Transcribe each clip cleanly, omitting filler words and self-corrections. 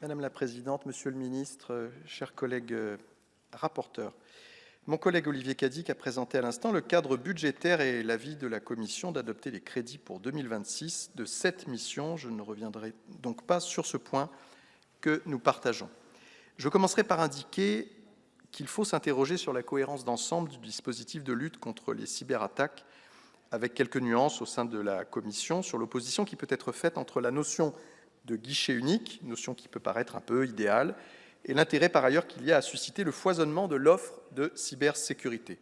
Madame la Présidente, Monsieur le Ministre, chers collègues rapporteurs, mon collègue Olivier Cadic a présenté à l'instant le cadre budgétaire et l'avis de la Commission d'adopter les crédits pour 2026 de cette mission. Je ne reviendrai donc pas sur ce point que nous partageons. Je commencerai par indiquer qu'il faut s'interroger sur la cohérence d'ensemble du dispositif de lutte contre les cyberattaques, avec quelques nuances au sein de la Commission sur l'opposition qui peut être faite entre la notion de guichet unique, notion qui peut paraître un peu idéale, et l'intérêt par ailleurs qu'il y a à susciter le foisonnement de l'offre de cybersécurité.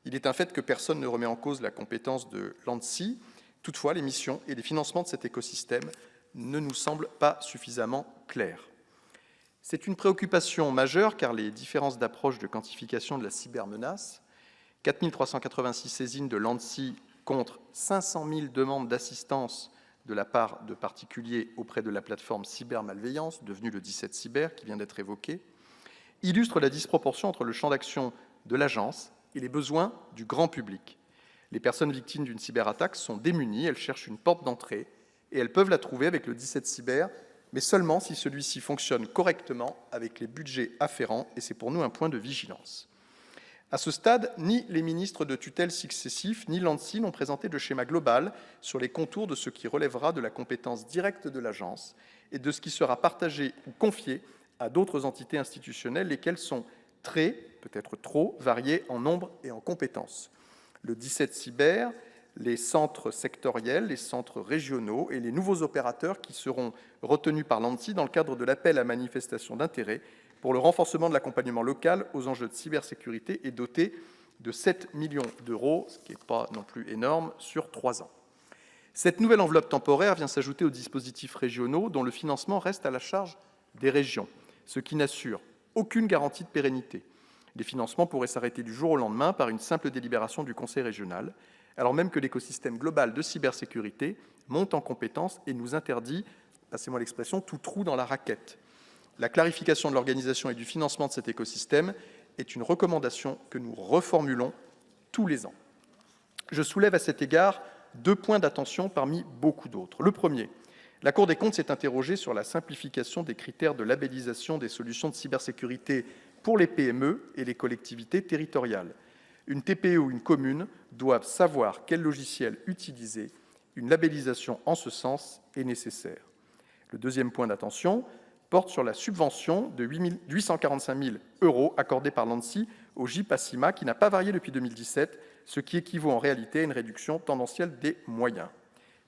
Il est un fait que personne ne remet en cause la compétence de l'ANSSI. Toutefois, les missions et les financements de cet écosystème ne nous semblent pas suffisamment clairs. C'est une préoccupation majeure car les différences d'approche de quantification de la cybermenace, 4 386 saisines de l'ANSSI contre 500 000 demandes d'assistance de la part de particuliers auprès de la plateforme cybermalveillance, devenue le 17 Cyber, qui vient d'être évoquée, illustre la disproportion entre le champ d'action de l'agence et les besoins du grand public. Les personnes victimes d'une cyberattaque sont démunies, elles cherchent une porte d'entrée, et elles peuvent la trouver avec le 17 Cyber, mais seulement si celui-ci fonctionne correctement avec les budgets afférents, et c'est pour nous un point de vigilance. À ce stade, ni les ministres de tutelle successifs, ni l'ANSSI n'ont présenté de schéma global sur les contours de ce qui relèvera de la compétence directe de l'agence et de ce qui sera partagé ou confié à d'autres entités institutionnelles, lesquelles sont très, peut-être trop, variées en nombre et en compétences. Le 17 Cyber, les centres sectoriels, les centres régionaux et les nouveaux opérateurs qui seront retenus par l'ANSSI dans le cadre de l'appel à manifestation d'intérêt pour le renforcement de l'accompagnement local aux enjeux de cybersécurité est doté de 7 millions d'euros, ce qui n'est pas non plus énorme, sur 3 ans. Cette nouvelle enveloppe temporaire vient s'ajouter aux dispositifs régionaux dont le financement reste à la charge des régions, ce qui n'assure aucune garantie de pérennité. Les financements pourraient s'arrêter du jour au lendemain par une simple délibération du Conseil régional, alors même que l'écosystème global de cybersécurité monte en compétences et nous interdit, passez-moi l'expression, tout trou dans la raquette. La clarification de l'organisation et du financement de cet écosystème est une recommandation que nous reformulons tous les ans. Je soulève à cet égard 2 points d'attention parmi beaucoup d'autres. Le premier, la Cour des comptes s'est interrogée sur la simplification des critères de labellisation des solutions de cybersécurité pour les PME et les collectivités territoriales. Une TPE ou une commune doivent savoir quel logiciel utiliser. Une labellisation en ce sens est nécessaire. Le deuxième point d'attention porte sur la subvention de 845 000 € accordée par l'ANSSI au JPACIMA, qui n'a pas varié depuis 2017, ce qui équivaut en réalité à une réduction tendancielle des moyens.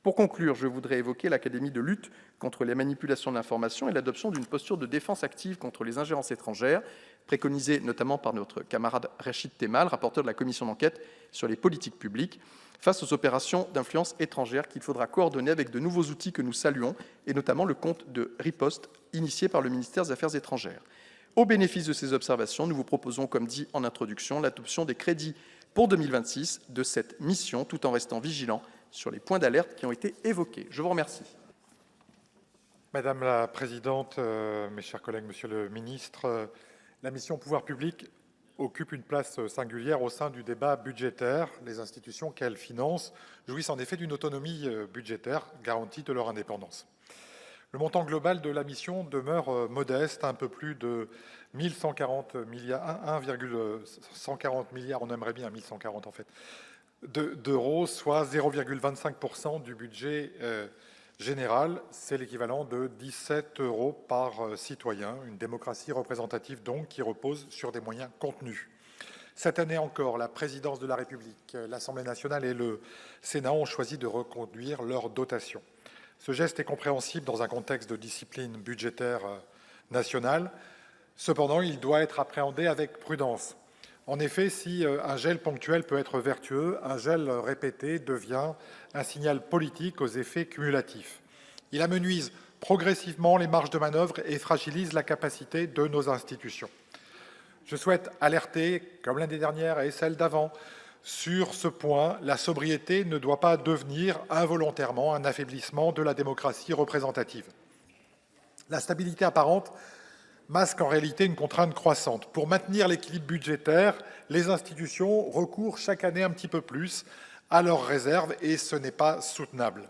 Pour conclure, je voudrais évoquer l'Académie de lutte contre les manipulations de l'information et l'adoption d'une posture de défense active contre les ingérences étrangères, préconisée notamment par notre camarade Rachid Temal, rapporteur de la commission d'enquête sur les politiques publiques, face aux opérations d'influence étrangère qu'il faudra coordonner avec de nouveaux outils que nous saluons, et notamment le compte de riposte initié par le ministère des Affaires étrangères. Au bénéfice de ces observations, nous vous proposons, comme dit en introduction, l'adoption des crédits pour 2026 de cette mission, tout en restant vigilants sur les points d'alerte qui ont été évoqués. Je vous remercie. Madame la Présidente, mes chers collègues, Monsieur le Ministre, la mission Pouvoir public occupe une place singulière au sein du débat budgétaire. Les institutions qu'elle finance jouissent en effet d'une autonomie budgétaire garantie de leur indépendance. Le montant global de la mission demeure modeste, un peu plus de 1140 milliards, 1,140 milliards, on aimerait bien 1140 en fait, d'euros, soit 0,25% du budget général. C'est l'équivalent de 17 € par citoyen, une démocratie représentative donc qui repose sur des moyens contenus. Cette année encore, la présidence de la République, l'Assemblée nationale et le Sénat ont choisi de reconduire leur dotation. Ce geste est compréhensible dans un contexte de discipline budgétaire nationale. Cependant, il doit être appréhendé avec prudence. En effet, si un gel ponctuel peut être vertueux, un gel répété devient un signal politique aux effets cumulatifs. Il amenuise progressivement les marges de manœuvre et fragilise la capacité de nos institutions. Je souhaite alerter, comme l'année dernière et celle d'avant, sur ce point, la sobriété ne doit pas devenir involontairement un affaiblissement de la démocratie représentative. La stabilité apparente masque en réalité une contrainte croissante. Pour maintenir l'équilibre budgétaire, les institutions recourent chaque année un petit peu plus à leurs réserves et ce n'est pas soutenable.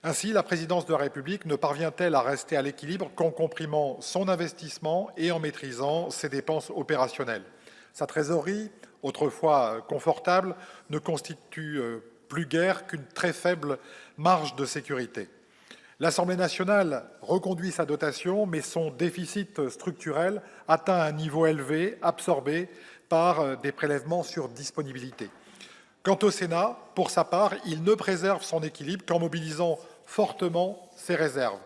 Ainsi, la présidence de la République ne parvient-elle à rester à l'équilibre qu'en comprimant son investissement et en maîtrisant ses dépenses opérationnelles. Sa trésorerie, autrefois confortable, ne constitue plus guère qu'une très faible marge de sécurité. L'Assemblée nationale reconduit sa dotation, mais son déficit structurel atteint un niveau élevé, absorbé par des prélèvements sur disponibilité. Quant au Sénat, pour sa part, il ne préserve son équilibre qu'en mobilisant fortement ses réserves.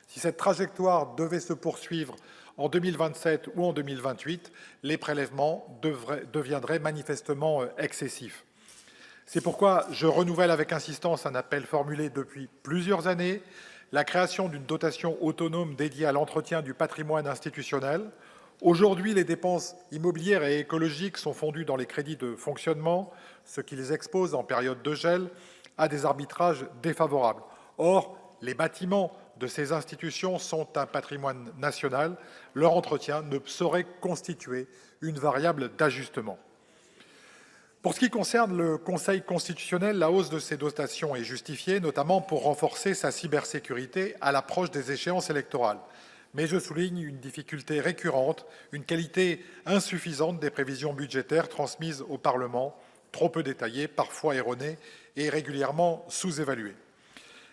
Si cette trajectoire devait se poursuivre en 2027 ou en 2028, les prélèvements deviendraient manifestement excessifs. C'est pourquoi je renouvelle avec insistance un appel formulé depuis plusieurs années, la création d'une dotation autonome dédiée à l'entretien du patrimoine institutionnel. Aujourd'hui, les dépenses immobilières et écologiques sont fondues dans les crédits de fonctionnement, ce qui les expose en période de gel à des arbitrages défavorables. Or, les bâtiments de ces institutions sont un patrimoine national. Leur entretien ne saurait constituer une variable d'ajustement. Pour ce qui concerne le Conseil constitutionnel, la hausse de ses dotations est justifiée, notamment pour renforcer sa cybersécurité à l'approche des échéances électorales. Mais je souligne une difficulté récurrente, une qualité insuffisante des prévisions budgétaires transmises au Parlement, trop peu détaillées, parfois erronées et régulièrement sous-évaluées.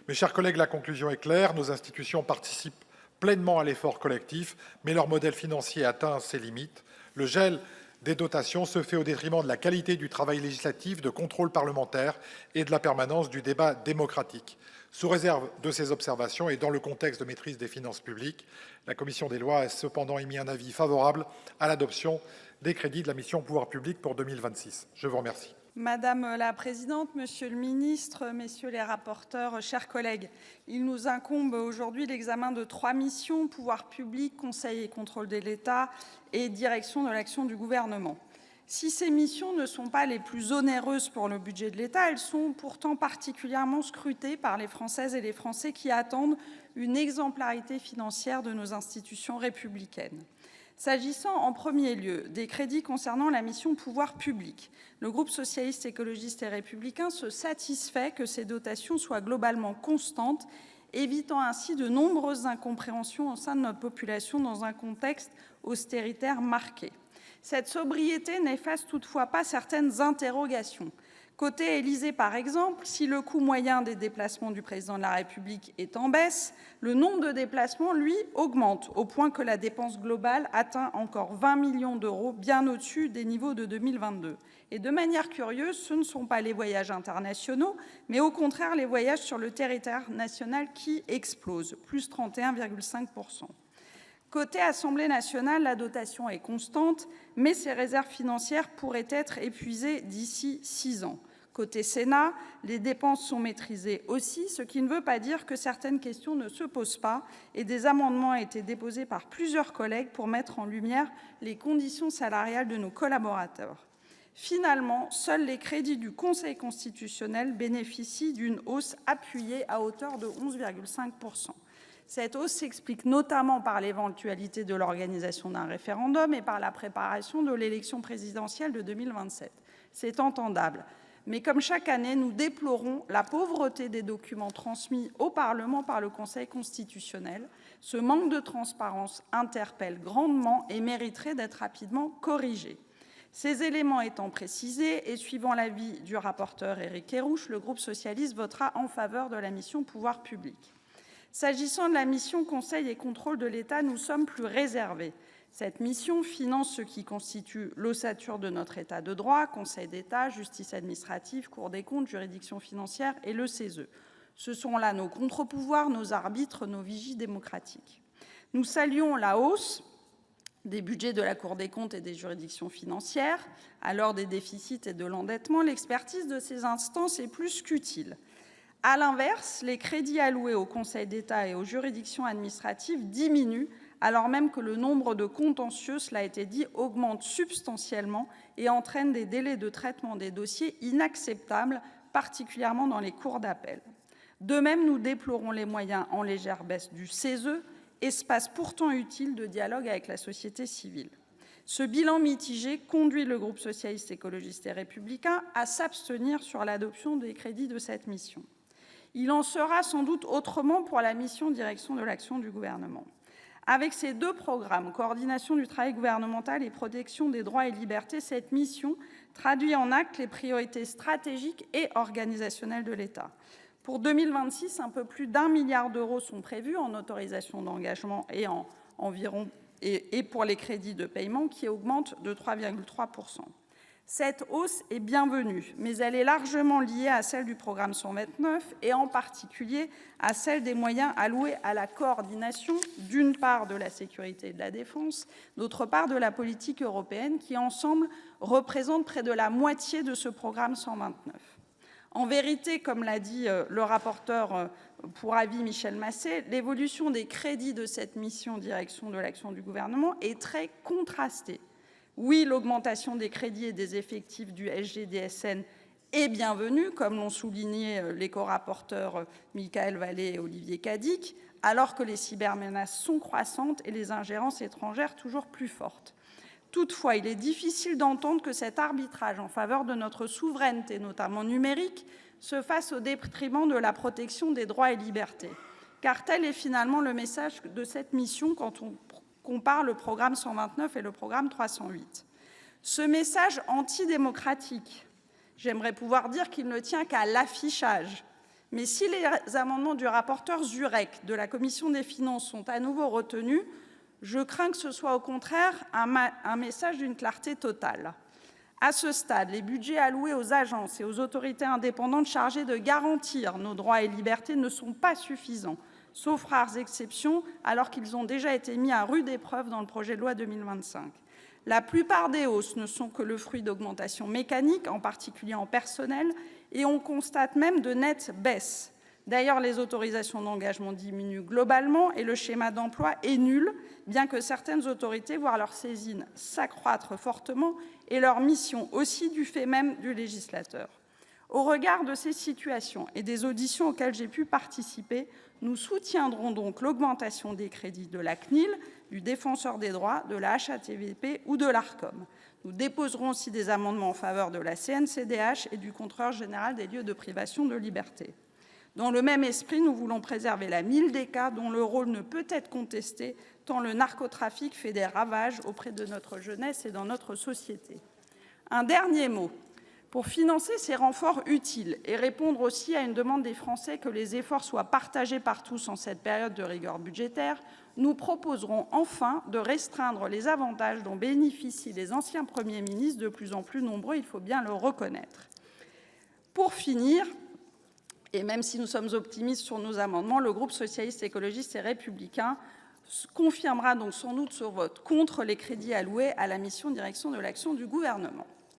Mes chers collègues, la conclusion est claire, nos institutions participent pleinement à l'effort collectif, mais leur modèle financier atteint ses limites. Le gel des dotations se fait au détriment de la qualité du travail législatif, de contrôle parlementaire et de la permanence du débat démocratique. Sous réserve de ces observations et dans le contexte de maîtrise des finances publiques, la Commission des lois a cependant émis un avis favorable à l'adoption des crédits de la mission Pouvoirs publics pour 2026. Je vous remercie. Madame la Présidente, Monsieur le Ministre, Messieurs les rapporteurs, chers collègues, il nous incombe aujourd'hui l'examen de 3 missions, pouvoirs publics, conseil et contrôle de l'État et direction de l'action du gouvernement. Si ces missions ne sont pas les plus onéreuses pour le budget de l'État, elles sont pourtant particulièrement scrutées par les Françaises et les Français qui attendent une exemplarité financière de nos institutions républicaines. S'agissant en premier lieu des crédits concernant la mission pouvoir public, le groupe socialiste, écologiste et républicain se satisfait que ces dotations soient globalement constantes, évitant ainsi de nombreuses incompréhensions au sein de notre population dans un contexte austéritaire marqué. Cette sobriété n'efface toutefois pas certaines interrogations. Côté Élysée, par exemple, si le coût moyen des déplacements du président de la République est en baisse, le nombre de déplacements, lui, augmente, au point que la dépense globale atteint encore 20 millions d'euros, bien au-dessus des niveaux de 2022. Et de manière curieuse, ce ne sont pas les voyages internationaux, mais au contraire les voyages sur le territoire national qui explosent, plus 31,5%. Côté Assemblée nationale, la dotation est constante, mais ses réserves financières pourraient être épuisées d'ici 6 ans. Côté Sénat, les dépenses sont maîtrisées aussi, ce qui ne veut pas dire que certaines questions ne se posent pas, et des amendements ont été déposés par plusieurs collègues pour mettre en lumière les conditions salariales de nos collaborateurs. Finalement, seuls les crédits du Conseil constitutionnel bénéficient d'une hausse appuyée à hauteur de 11,5%. Cette hausse s'explique notamment par l'éventualité de l'organisation d'un référendum et par la préparation de l'élection présidentielle de 2027. C'est entendable. Mais comme chaque année, nous déplorons la pauvreté des documents transmis au Parlement par le Conseil constitutionnel. Ce manque de transparence interpelle grandement et mériterait d'être rapidement corrigé. Ces éléments étant précisés et suivant l'avis du rapporteur Éric Kerrouche, le groupe socialiste votera en faveur de la mission Pouvoirs publics. S'agissant de la mission Conseil et contrôle de l'État, nous sommes plus réservés. Cette mission finance ce qui constitue l'ossature de notre État de droit, Conseil d'État, justice administrative, Cour des comptes, juridiction financière et le CESE. Ce sont là nos contre-pouvoirs, nos arbitres, nos vigies démocratiques. Nous saluons la hausse des budgets de la Cour des comptes et des juridictions financières. À l'heure des déficits et de l'endettement, l'expertise de ces instances est plus qu'utile. À l'inverse, les crédits alloués au Conseil d'État et aux juridictions administratives diminuent, alors même que le nombre de contentieux, cela a été dit, augmente substantiellement et entraîne des délais de traitement des dossiers inacceptables, particulièrement dans les cours d'appel. De même, nous déplorons les moyens en légère baisse du CESE, espace pourtant utile de dialogue avec la société civile. Ce bilan mitigé conduit le groupe socialiste, écologiste et républicain à s'abstenir sur l'adoption des crédits de cette mission. Il en sera sans doute autrement pour la mission Direction de l'action du gouvernement. Avec ces deux programmes, coordination du travail gouvernemental et protection des droits et libertés, cette mission traduit en actes les priorités stratégiques et organisationnelles de l'État. Pour 2026, un peu plus d'1 milliard d'euros sont prévus en autorisations d'engagement et pour les crédits de paiement qui augmentent de 3,3 %. Cette hausse est bienvenue, mais elle est largement liée à celle du programme 129 et en particulier à celle des moyens alloués à la coordination, d'une part, de la sécurité et de la défense, d'autre part, de la politique européenne, qui ensemble représentent près de la moitié de ce programme 129. En vérité, comme l'a dit le rapporteur pour avis Michel Masset, l'évolution des crédits de cette mission Direction de l'action du gouvernement est très contrastée. Oui, l'augmentation des crédits et des effectifs du SGDSN est bienvenue, comme l'ont souligné les co-rapporteurs Mickaël Vallet et Olivier Cadic, alors que les cybermenaces sont croissantes et les ingérences étrangères toujours plus fortes. Toutefois, il est difficile d'entendre que cet arbitrage en faveur de notre souveraineté, notamment numérique, se fasse au détriment de la protection des droits et libertés. Car tel est finalement le message de cette mission quand on compare le programme 129 et le programme 308. Ce message antidémocratique, j'aimerais pouvoir dire qu'il ne tient qu'à l'affichage. Mais si les amendements du rapporteur Jurek de la Commission des finances sont à nouveau retenus, je crains que ce soit au contraire un message d'une clarté totale. À ce stade, les budgets alloués aux agences et aux autorités indépendantes chargées de garantir nos droits et libertés ne sont pas suffisants, sauf rares exceptions, alors qu'ils ont déjà été mis à rude épreuve dans le projet de loi 2025. La plupart des hausses ne sont que le fruit d'augmentations mécaniques, en particulier en personnel, et on constate même de nettes baisses. D'ailleurs, les autorisations d'engagement diminuent globalement et le schéma d'emploi est nul, bien que certaines autorités voient leur saisine s'accroître fortement et leur mission aussi du fait même du législateur. Au regard de ces situations et des auditions auxquelles j'ai pu participer, nous soutiendrons donc l'augmentation des crédits de la CNIL, du Défenseur des droits, de la HATVP ou de l'ARCOM. Nous déposerons aussi des amendements en faveur de la CNCDH et du Contrôleur général des lieux de privation de liberté. Dans le même esprit, nous voulons préserver la Mildeca, dont le rôle ne peut être contesté, tant le narcotrafic fait des ravages auprès de notre jeunesse et dans notre société. Un dernier mot. Pour financer ces renforts utiles et répondre aussi à une demande des Français que les efforts soient partagés par tous en cette période de rigueur budgétaire, nous proposerons enfin de restreindre les avantages dont bénéficient les anciens premiers ministres, de plus en plus nombreux, il faut bien le reconnaître. Pour finir, et même si nous sommes optimistes sur nos amendements, le groupe socialiste, écologiste et républicain confirmera donc sans doute son vote contre les crédits alloués à la mission Direction de l'action du gouvernement.